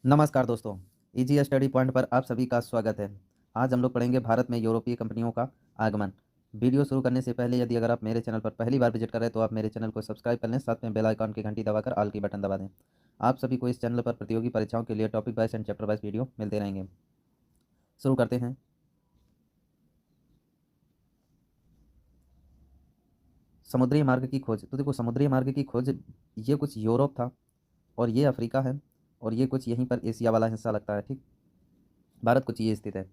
नमस्कार दोस्तों, easy study point पर आप सभी का स्वागत है। आज हम लोग पढ़ेंगे भारत में यूरोपीय कंपनियों का आगमन। वीडियो शुरू करने से पहले यदि अगर आप मेरे चैनल पर पहली बार विजिट कर रहे हैं तो आप मेरे चैनल को सब्सक्राइब कर लें, साथ में बेल आइकॉन की घंटी दबाकर ऑल की बटन दबा दें। आप सभी को इस चैनल पर प्रतियोगी परीक्षाओं के लिए topic wise and chapter wise video मिलते रहेंगे। शुरू करते हैं। समुद्री मार्ग की खोज। तो देखो, समुद्री मार्ग की खोज ये कुछ यूरोप था और ये अफ्रीका है और ये कुछ यहीं पर एशिया वाला हिस्सा लगता है। ठीक, भारत कुछ ये स्थित है।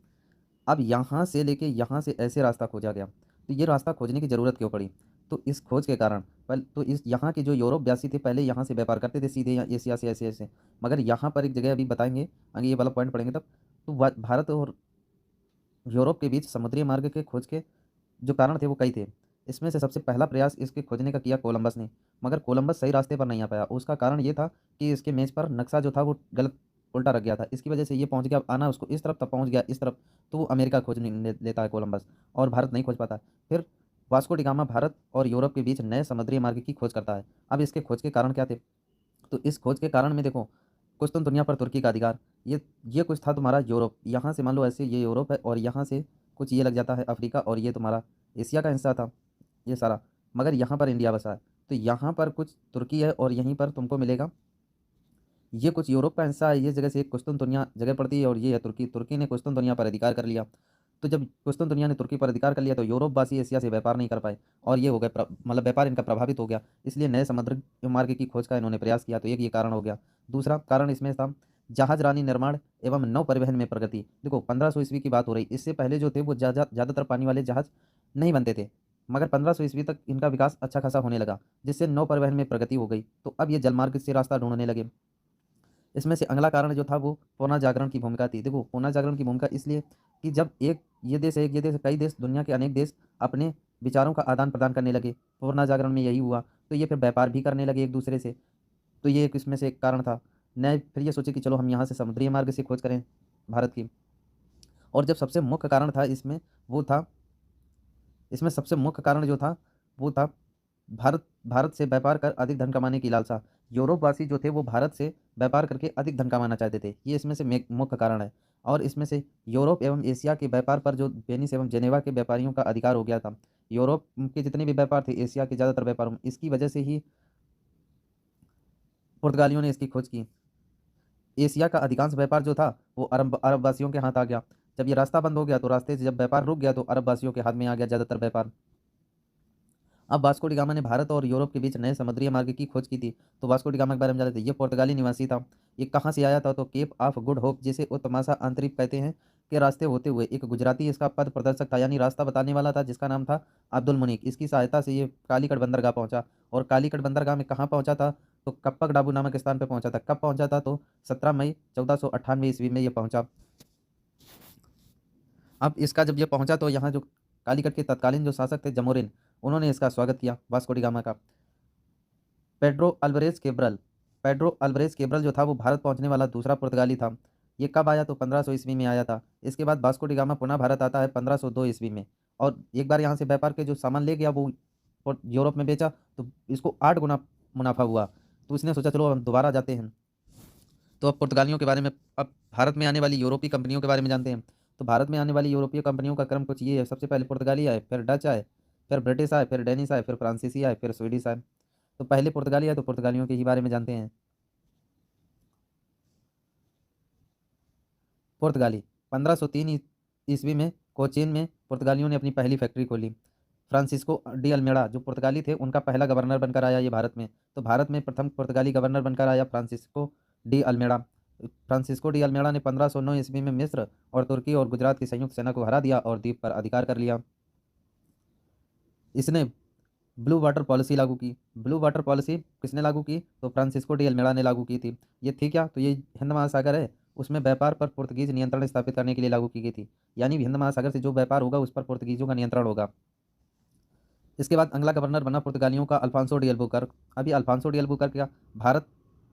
अब यहाँ से लेके यहाँ से ऐसे रास्ता खोजा गया, तो ये रास्ता खोजने की ज़रूरत क्यों पड़ी? तो इस खोज के कारण पहले तो इस यहाँ के जो यूरोपवासी थे पहले यहाँ से व्यापार करते थे सीधे यहाँ एशिया से ऐसे ऐसे। मगर यहाँ पर एक जगह अभी बताएंगे, आगे ये वाला पॉइंट पढ़ेंगे तब। तो भारत और यूरोप के बीच समुद्री मार्ग के खोज के जो कारण थे वो कई थे। इसमें से सबसे पहला प्रयास इसके खोजने का किया कोलंबस ने, मगर कोलंबस सही रास्ते पर नहीं आ पाया। उसका कारण ये था कि इसके मेज पर नक्शा जो था वो गलत उल्टा रख गया था। इसकी वजह से ये पहुंच गया, आना उसको इस तरफ, तब पहुंच गया इस तरफ। तो वो अमेरिका खोज लेता है कोलंबस, और भारत नहीं खोज पाता। फिर वास्को डी गामा भारत और यूरोप के बीच नए समुद्री मार्ग की खोज करता है। अब इसके खोज के कारण क्या थे? तो इस खोज के कारण में देखो, कुछ तो दुनिया पर तुर्की का अधिकार, ये कुछ था तुम्हारा यूरोप। यहाँ से मान लो ऐसे ये यूरोप है और यहाँ से कुछ ये लग जाता है अफ्रीका, और ये तुम्हारा एशिया का हिस्सा था ये सारा। मगर यहाँ पर इंडिया बसा है, तो यहाँ पर कुछ तुर्की है और यहीं पर तुमको मिलेगा ये कुछ यूरोप का हिस्सा है। ये जगह से एक कुश्तुन दुनिया जगह पड़ती है और ये है तुर्की। तुर्की ने कुश्तुन दुनिया पर अधिकार कर लिया। तो जब कुश्तुन दुनिया ने तुर्की पर अधिकार कर लिया तो यूरोप वासी एशिया से व्यापार नहीं कर पाए और ये हो गए मतलब व्यापार इनका प्रभावित हो गया। इसलिए नए समुद्र मार्ग की खोज का इन्होंने प्रयास किया। तो एक ये कारण हो गया। दूसरा कारण इसमें था जहाज रानी निर्माण एवं नौ परिवहन में प्रगति। देखो 1500 ईस्वी की बात हो रही, इससे पहले जो थे वो ज़्यादातर पानी वाले जहाज नहीं बनते थे। मगर 1500 ईस्वी तक इनका विकास अच्छा खासा होने लगा, जिससे नौ परिवहन में प्रगति हो गई। तो अब ये जलमार्ग से रास्ता ढूंढने लगे। इसमें से अगला कारण जो था वो पूर्णा जागरण की भूमिका थी। देखो पूर्णा जागरण की भूमिका इसलिए कि जब एक ये देश है, एक ये देश है, कई देश, दुनिया के अनेक देश अपने विचारों का आदान प्रदान करने लगे। पूर्णा जागरण में यही हुआ, तो ये फिर व्यापार भी करने लगे एक दूसरे से। तो ये एक इसमें से एक कारण था। नए फिर ये सोचे कि चलो हम यहाँ से समुद्री मार्ग से खोज करें भारत की। और जब सबसे मुख्य कारण था इसमें, वो था, इसमें सबसे मुख्य कारण जो था वो था भारत भारत से व्यापार कर अधिक धन कमाने की लालसा। यूरोपवासी जो थे वो भारत से व्यापार करके अधिक धन कमाना चाहते थे। ये इसमें से मुख्य कारण है। और इसमें से यूरोप एवं एशिया के व्यापार पर जो वेनिस एवं जेनेवा के व्यापारियों का अधिकार हो गया था। यूरोप के जितने भी व्यापार थे, एशिया के ज़्यादातर व्यापारों, इसकी वजह से ही पुर्तगालियों ने इसकी खोज की। एशिया का अधिकांश व्यापार जो था वो अरब अरब वासियों के हाथ आ गया। जब ये रास्ता बंद हो गया तो रास्ते से जब व्यापार रुक गया तो अरब वासियों के हाथ में आ गया ज़्यादातर व्यापार। अब वास्को डी गामा ने भारत और यूरोप के बीच नए समुद्री मार्ग की खोज की थी। तो वास्को डी गामा के बारे में जानते थे, ये पुर्तगाली निवासी था। ये कहाँ से आया था? तो केप ऑफ गुड होप, जिसे उत्तमासा अंतरिप कहते हैं, के रास्ते होते हुए एक गुजराती इसका पथ प्रदर्शक था, यानी रास्ता बताने वाला था, जिसका नाम था अब्दुल मुनीक। इसकी सहायता से ये कालीकट बंदरगाह पहुंचा। और कालीकट बंदरगाह में कहाँ पहुंचा था? तो कप्पक डाबू नामक स्थान पर पहुंचा था। कब पहुंचा था? तो 17 मई 1498 ईस्वी में ये पहुंचा। अब इसका जब ये पहुंचा तो यहाँ जो कालीकट के तत्कालीन जो शासक थे जमोरिन, उन्होंने इसका स्वागत किया वास्को डी गामा का। पेड्रो अल्वारेज केब्रल, पेड्रो अल्वारेज केब्रल जो था वो भारत पहुंचने वाला दूसरा पुर्तगाली था। ये कब आया? तो 1500 ईस्वी में आया था। इसके बाद वास्को डी गामा पुनः भारत आता है 1502 ईस्वी में। और एक बार यहाँ से व्यापार के जो सामान ले गया वो यूरोप में बेचा, तो इसको 8 गुना मुनाफा हुआ। तो इसने सोचा चलो हम दोबारा जाते हैं। तो अब पुर्तगालियों के बारे में, अब भारत में आने वाली यूरोपीय कंपनियों के बारे में जानते हैं। तो भारत में आने वाली यूरोपीय कंपनियों का क्रम कुछ ये है। सबसे पहले पुर्तगाली आए, फिर डच आए, फिर ब्रिटिश आए, फिर डेनिश आए, फिर फ्रांसीसी आए, फिर स्वीडिश आए। तो पहले पुर्तगाली आए, तो पुर्तगालियों के ही बारे में जानते हैं। पुर्तगाली 1503 ईस्वी में कोचीन में पुर्तगालियों ने अपनी पहली फैक्ट्री खोली। फ्रांसिस्को डी अल्मेड़ा जो पुर्तगाली थे, उनका पहला गवर्नर बनकर आया ये भारत में। तो भारत में प्रथम पुर्तगाली गवर्नर बनकर आया फ्रांसिस्को डी अल्मेड़ा। फ्रांसिस्को डी अल्मेड़ा ने 1509 ईस्वी में मिस्र और तुर्की और गुजरात की संयुक्त सेना को हरा दिया और द्वीप पर अधिकार कर लिया। इसने ब्लू वाटर पॉलिसी लागू की। ब्लू वाटर पॉलिसी किसने लागू की? तो फ्रांसिस्को डी अल्मेड़ा ने लागू की थी। ये थी क्या? तो ये हिंद महासागर है, उसमें व्यापार पर पुर्तगीज नियंत्रण स्थापित करने के लिए लागू की गई थी। यानी हिंद महासागर से जो व्यापार होगा उस पर पुर्तगीजों का नियंत्रण होगा। इसके बाद अगला गवर्नर बना पुर्तगालियों का अल्फांसो डी अल्बुकर्क। अभी अल्फांसो डी अल्बुकर्क क्या भारत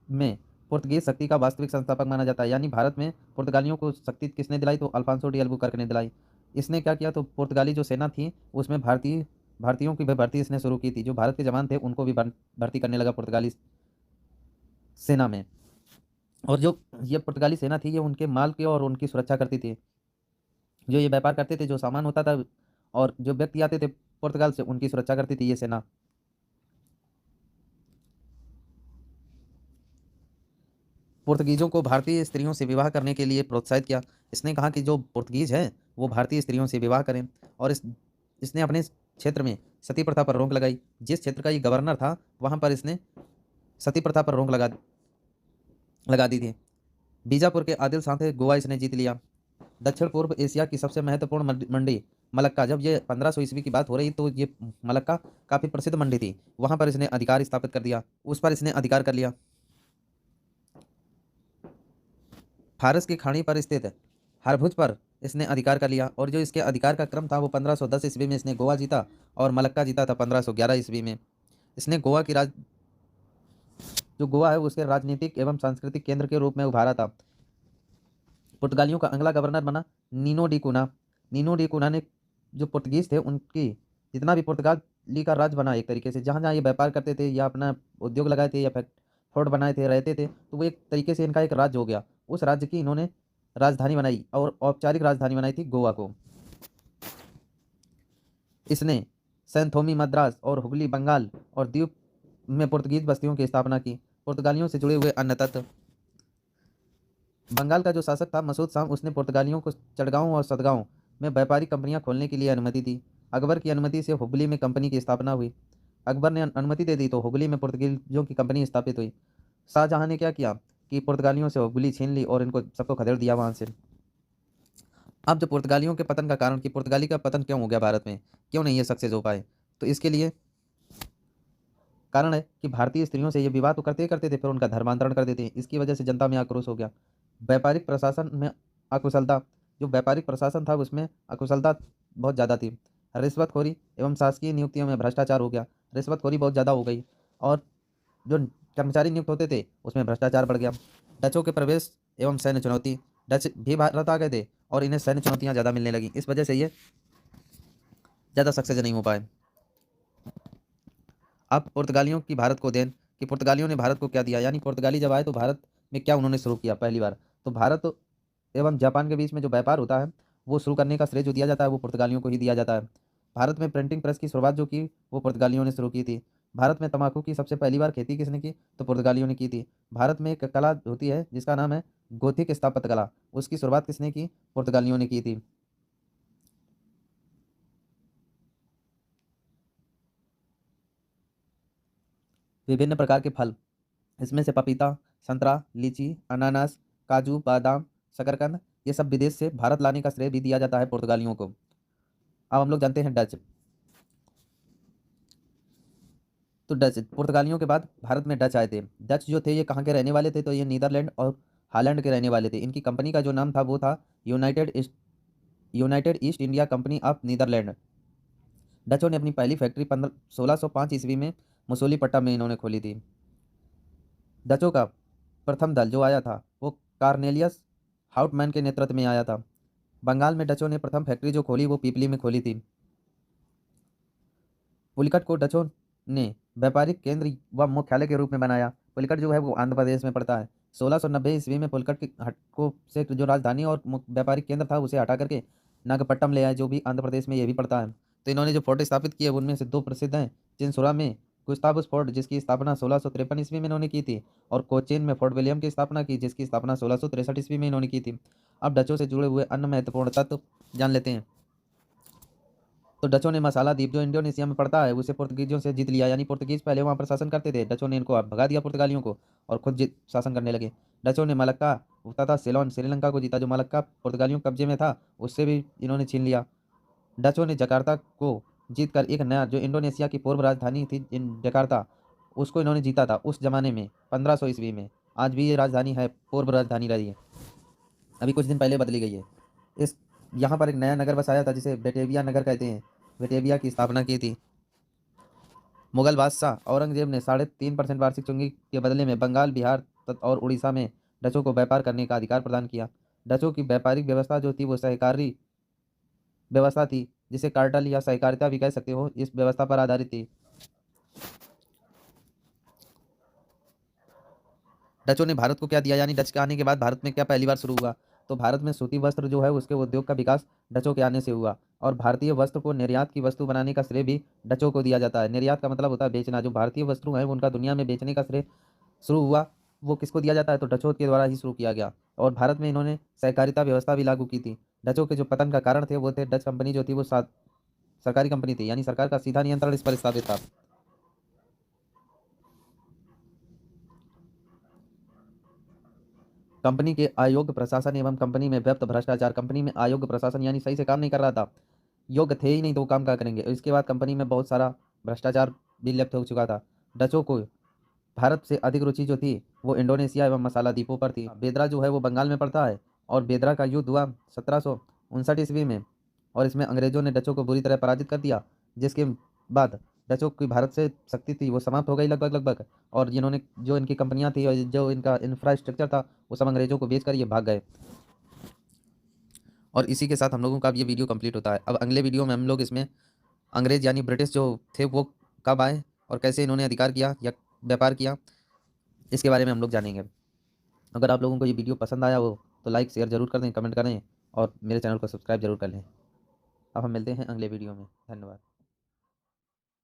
में पुर्तगीज शक्ति का वास्तविक संस्थापक माना जाता है। यानी भारत में पुर्तगालियों को शक्ति किसने दिलाई? तो अल्फांसो डी अल्बुकर्क ने दिलाई। इसने क्या किया? तो पुर्तगाली जो सेना थी उसमें भारतीयों की भी भर्ती इसने शुरू की थी। जो भारत के जवान थे उनको भी भर्ती करने लगा पुर्तगाली सेना में। और जो ये पुर्तगाली सेना थी ये उनके माल की और उनकी सुरक्षा करती थी। जो ये व्यापार करते थे, जो सामान होता था और जो व्यक्ति आते थे पुर्तगाल से, उनकी सुरक्षा करती थी ये सेना। पुर्तगीजों को भारतीय स्त्रियों से विवाह करने के लिए प्रोत्साहित किया। इसने कहा कि जो पुर्तगीज हैं वो भारतीय स्त्रियों से विवाह करें। और इसने अपने क्षेत्र में सती प्रथा पर रोक लगाई। जिस क्षेत्र का ये गवर्नर था वहाँ पर इसने सती प्रथा पर रोक लगा दी थी। बीजापुर के आदिल शाह गोवा इसने जीत लिया। दक्षिण पूर्व एशिया की सबसे महत्वपूर्ण मंडी मलक्का, जब ये 1500 ईस्वी की बात हो रही तो ये मलक्का काफ़ी प्रसिद्ध मंडी थी, वहाँ पर इसने अधिकार स्थापित कर दिया, उस पर इसने अधिकार कर लिया। फारस की खाड़ी पर स्थित हरभुज पर इसने अधिकार कर लिया। और जो इसके अधिकार का क्रम था वो 1510 ईस्वी में इसने गोवा जीता और मलक्का जीता था 1511 ईस्वी में। इसने गोवा की जो गोवा है उसके राजनीतिक एवं सांस्कृतिक केंद्र के रूप में उभारा था। पुर्तगालियों का अगला गवर्नर बना नीनो डी कुना। नीनो डी कुना ने जो पुर्तगीज थे उनकी जितना भी पुर्तगाली का राज बना एक तरीके से, जहाँ जहाँ ये व्यापार करते थे या अपना उद्योग लगाए थे या फोर्ट बनाए थे रहते थे, तो वो एक तरीके से इनका एक राज्य हो गया। उस राज्य की इन्होंने राजधानी बनाई और औपचारिक राजधानी बनाई थी गोवा को। इसने सैंथोमी मद्रास और हुगली बंगाल और द्वीप में पुर्तगीज बस्तियों की स्थापना की। पुर्तगालियों से जुड़े हुए अन्य तत्व। बंगाल का जो शासक था मसूद शाह, उसने पुर्तगालियों को चटगांव और सदगांव में व्यापारिक कंपनियां खोलने के लिए अनुमति दी। अकबर की अनुमति से हुगली में कंपनी की स्थापना हुई। अकबर ने अनुमति दे दी तो हुगली में पुर्तगालियों की कंपनी स्थापित हुई। शाहजहां ने क्या किया कि पुर्तगालियों से हुगली छीन ली और इनको सबको खदेड़ दिया वहां से। अब जो पुर्तगालियों के पतन का कारण कि पुर्तगाली का पतन क्यों हो गया भारत में, क्यों नहीं ये सक्सेस हो पाए, तो इसके लिए कारण है कि भारतीय स्त्रियों से ये विवाह तो करते ही करते थे, फिर उनका धर्मांतरण कर देते हैं। इसकी वजह से जनता में आक्रोश हो गया। व्यापारिक प्रशासन में अकुशलता। जो व्यापारिक प्रशासन था उसमें अकुशलता बहुत ज़्यादा थी। रिश्वतखोरी एवं शासकीय नियुक्तियों में भ्रष्टाचार हो गया। रिश्वतखोरी बहुत ज़्यादा हो गई और जो कर्मचारी नियुक्त होते थे उसमें भ्रष्टाचार बढ़ गया। डचों के प्रवेश एवं सैन्य चुनौती। डच भी भारत आ गए थे और इन्हें सैन्य चुनौतियाँ ज़्यादा मिलने लगी, इस वजह से ये ज़्यादा सक्सेस नहीं हो पाए। अब पुर्तगालियों की भारत को देन कि पुर्तगालियों ने भारत को क्या दिया, यानी पुर्तगाली जब आए तो भारत में क्या उन्होंने शुरू किया पहली बार। तो भारत एवं जापान के बीच में जो व्यापार होता है वो शुरू करने का श्रेय जो दिया जाता है वो पुर्तगालियों को ही दिया जाता है। भारत में प्रिंटिंग प्रेस की शुरुआत जो की वो पुर्तगालियों ने शुरू की थी। भारत में तंबाकू की सबसे पहली बार खेती किसने की, तो पुर्तगालियों ने की थी। भारत में एक कला होती है जिसका नाम है गोथिक स्थापत्य कला, उसकी शुरुआत किसने की, पुर्तगालियों ने की थी। विभिन्न प्रकार के फल, इसमें से पपीता, संतरा, लीची, अनानास, काजू, बादाम, शकरकंद, ये सब विदेश से भारत लाने का श्रेय भी दिया जाता है पुर्तगालियों को। अब हम लोग जानते हैं डच। तो डच पुर्तगालियों के बाद भारत में डच आए थे। डच जो थे ये कहाँ के रहने वाले थे, तो ये नीदरलैंड और हालैंड के रहने वाले थे। इनकी कंपनी का जो नाम था वो था United East India Company of Netherland. डचों ने अपनी पहली फैक्ट्री 1605 ईस्वी में मुसोलीपट्टा में इन्होंने खोली थी। डचों का प्रथम दल जो आया था वो कार्नेलियस हाउटमैन के नेतृत्व में आया था। बंगाल में डचों ने प्रथम फैक्ट्री जो खोली वो पीपली में खोली थी। पुलिकट को डचों ने व्यापारिक केंद्र व मुख्यालय के रूप में बनाया। पुलिकट जो है वो आंध्र प्रदेश में पड़ता है। 1690 ईस्वी में पुलिकट की हट को से जो राजधानी और व्यापारिक केंद्र था उसे हटा करके नागपट्टनम ले आए, जो भी आंध्र प्रदेश में ये भी पड़ता है। तो इन्होंने जो फोर्ट स्थापित किए उनमें से दो प्रसिद्ध हैं। चिंसुरा में गुस्तावस फोर्ट जिसकी स्थापना 1653 ईस्वी में इन्होंने की थी, और कोचीन में फोर्ट विलियम की स्थापना की जिसकी स्थापना 1663 ईस्वी में इन्होंने की थी। अब डचों से जुड़े हुए अन्य महत्वपूर्ण तत्व जान लेते हैं। तो डचों ने मसाला द्वीप जो इंडोनेशिया में पड़ता है उसे पुर्तगीजों से जीत लिया, यानी पुर्तगीज पहले वहाँ पर शासन करते थे, डचों ने इनको भगा दिया पुर्तगालियों को और खुद शासन करने लगे। डचों ने मलक्का तथा सिलोन श्रीलंका को जीता। जो मलक्का पुर्तगालियों के कब्जे में था उससे भी इन्होंने छीन लिया। डचों ने जकार्ता को जीत कर एक नया जो इंडोनेशिया की पूर्व राजधानी थी जकार्ता, उसको इन्होंने जीता था उस जमाने में 1500 ईस्वी में। आज भी ये राजधानी है, पूर्व राजधानी रही है, अभी कुछ दिन पहले बदली गई है। इस यहाँ पर एक नया नगर बसाया था जिसे बेटेविया नगर कहते हैं। बेटेविया की स्थापना की थी। मुगल बादशाह औरंगजेब ने 3.5% वार्षिक चुंगी के बदले में बंगाल, बिहार और उड़ीसा में डचों को व्यापार करने का अधिकार प्रदान किया। डचों की व्यापारिक व्यवस्था जो थी वो सहकारी व्यवस्था थी, जिसे कार्टल या सहकारिता भी कह सकते हो, इस व्यवस्था पर आधारित थी। डचों ने भारत को क्या दिया, यानी डच के आने के बाद भारत में क्या पहली बार शुरू हुआ, तो भारत में सूती वस्त्र जो है उसके उद्योग का विकास डचों के आने से हुआ। और भारतीय वस्त्र को निर्यात की वस्तु बनाने का श्रेय भी डचों को दिया जाता है। निर्यात का मतलब होता है बेचना। जो भारतीय वस्त्र हैं उनका दुनिया में बेचने का श्रेय शुरू हुआ वो किसको दिया जाता है, तो डचों के द्वारा ही शुरू किया गया। और भारत में इन्होंने सहकारिता व्यवस्था भी लागू की थी। डचों के जो पतन का कारण थे वो थे डच कंपनी जो थी वो सरकारी कंपनी थी, यानी सरकार का सीधा नियंत्रण इस पर स्थापित था। कंपनी के अयोग्य प्रशासन एवं कंपनी में व्याप्त भ्रष्टाचार। कंपनी में अयोग्य प्रशासन यानी सही से काम नहीं कर रहा था, योग्य थे ही नहीं तो वो काम क्या करेंगे। इसके बाद कंपनी में बहुत सारा भ्रष्टाचार भी लिप्त हो चुका था। डचों को भारत से अधिक रुचि जो थी वो इंडोनेशिया एवं मसाला द्वीपों पर थी। बेदरा जो है वो बंगाल में पड़ता है और बेदरा का युद्ध हुआ 1759 ईस्वी में, और इसमें अंग्रेजों ने डचों को बुरी तरह पराजित कर दिया। जिसके बाद डचों की भारत से शक्ति थी वो समाप्त हो गई लगभग लगभग, और जिन्होंने जो इनकी कंपनियां थी और जो इनका इंफ्रास्ट्रक्चर था वो सब अंग्रेजों को बेच कर ये भाग गए। और इसी के साथ हम लोगों का अब ये वीडियो कंप्लीट होता है। अब अगले वीडियो में हम लोग इसमें अंग्रेज यानी ब्रिटिश जो थे वो कब आए और कैसे इन्होंने अधिकार किया या व्यापार किया, इसके बारे में हम लोग जानेंगे। अगर आप लोगों को ये वीडियो पसंद आया हो तो लाइक शेयर जरूर कर दें, कमेंट करें और मेरे चैनल को सब्सक्राइब जरूर कर लें। अब हम मिलते हैं अगले वीडियो में। धन्यवाद।